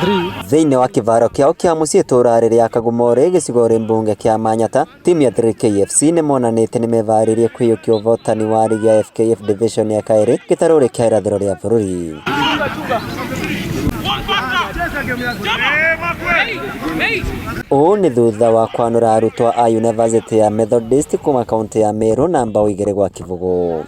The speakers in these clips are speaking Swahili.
Thĩinĩ wa kĩvaro kĩao kĩa mũciĩ Tũrarĩrĩa Kagũmore gĩcigo mbunge kĩa Manyata, timu ya KFC nĩ monanĩte nĩ meharĩrĩrie kwĩyũkia ũvotani wa rigi ya FKF division ya kaĩrĩ gĩtarũrĩ kĩa irathĩro rĩa bũrũri. Ũũ nĩ thutha wa kwanũra arutwo a University ya Methodist kuma kaũntĩ ya Meru na mbao 2 gwa kĩbũgũ.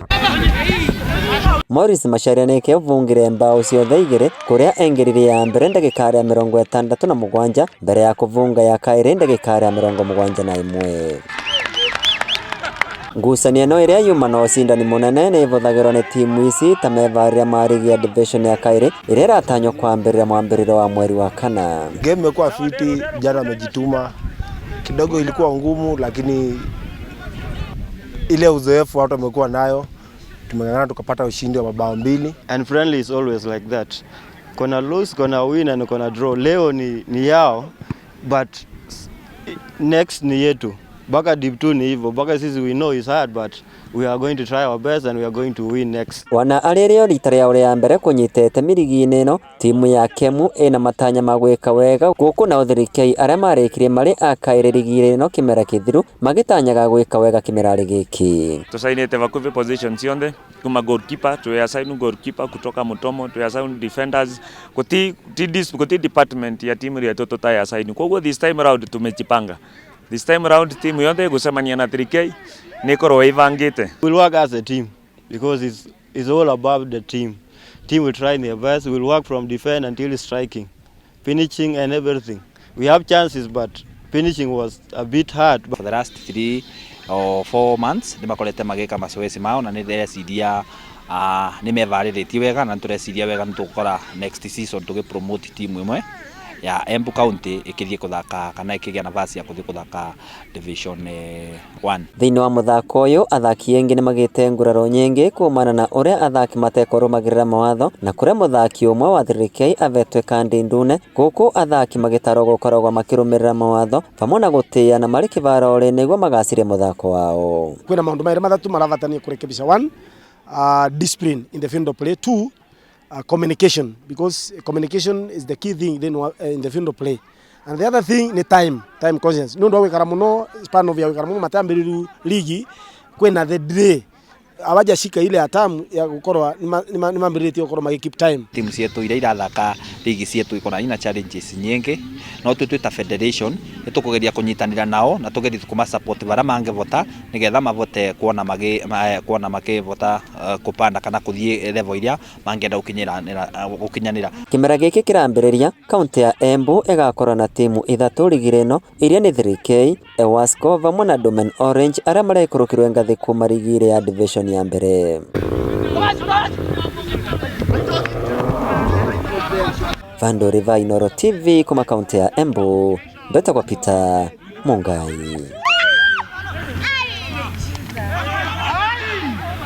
Morris Macharia nĩke ũvungire mbao ciothe 2 kũrĩa engerire ya mbere ndagĩka ya 67 mbere ya kũvunga ya kaĩrĩ ndagĩka ya 71. Ngucanio ĩno ĩrĩa yuma na ũcindani mũnene nĩ ĩvũthagĩrwo nĩ timu ici ta meharĩrĩria ma rigi ya division ya kaĩrĩ ĩrĩa ĩratanywo kwambĩrĩria mwambĩrĩrio wa mweri wa kana. Game imekuwa fiti, jana wamejituma. Kidogo ilikuwa ngumu lakini ile uzoefu watu wamekuwa nayo tumeng'ang'ana tukapata ushindi wa mabao 2. And friendly is always like that. Gonna lose, gonna win and gonna draw. Leo ni yao but next ni yetu. Baka deep 2 ni hivyo. Baka sisi we know it's hard but we are going to try our best and we are going to win next. Wana arĩrĩo rita rĩao rĩa mbere kũnyitete mirigi-inĩ ĩno, timu ya Kemu ĩna matanya ma gwĩka wega gũkũ na ũthirikei arĩa marĩkirie marĩ a kaĩrĩ rigi ĩno kĩmera kĩthiru magĩtanyaga gwĩka wega kĩmerarĩ gĩkĩ. Tusainĩte vakuvi position cionde kuma goalkeeper tuyasainu goalkeeper kutoka Mutomo tuyasainu defenders kuti department ya timu yetu tutayasainu. Kwa hivyo this time round tumejipanga. This time around team yonde gũcemania na 3K nĩkorwo ĩvangĩte. We'll work as a team because it's all about the team. Team will try their best. We'll work from defense until striking, finishing and everything. We have chances but finishing was a bit hard. For the last 3 or 4 months nĩmakorete magĩka mazoezi mao na nĩndĩreciria nĩ meharĩrĩtie wega na tũreciria wega nĩtũgũkora next season tũgĩpromote timu ĩmwe ya Embu kaũntĩ ĩkĩthiĩ kũthaka kana ĩkĩgĩa nafasi ya kũthiĩ kũthaka division 1. Thĩinĩ wa mũthako ũyũ athaki aingĩ nĩ magĩte nguraro nyingĩ kumana na ũrĩa athaki matekorũmagĩrĩra mawatho na kũrĩa mũthaki ũmwe wa 3K avetwe kandi ndune gũkũ athaki magĩtarwo gũkoragwo makĩrũmĩrĩra mawatho vamwe na gũtĩĩa na marĩ kĩvaro-inĩ nĩguo magacirie mũthako wao. Kwĩna maũndũ maĩrĩ mathatu marabatania kũrekebisha. 1, discipline in the field of play. 2, communication, because communication is the key thing in the field of play. And the other thing ni time conscience. Nundu wikara muno span of ya wikara muno matambiriru ligi kwena the delay awaja shika ile atamu ya gukorwa ni mambirĩtie gukorwa magi keep time. Timu cietu iria irathaka ligi cietu ikona ina challenges nyingi no twita federation nitukugeria kunyitanira nao na tugeria kuma support bara mangevota nigetha mavote kuona makivota kupanda kana kuthie level iria mangenda gukinyanira. Kimera gĩkĩ kĩrambĩrĩria kaũntĩ ya Embu ĩgakorwo na timu 3 rigi ĩno iria ni 3K, Ewasco vamwe na Domain Orange arĩa marekũrũkĩrwo ngathĩ kuma rigi ya division ya mbere. Vando Riva Inoro TV kuma kaunti ya Embu, Beta kwa Peter Mungai.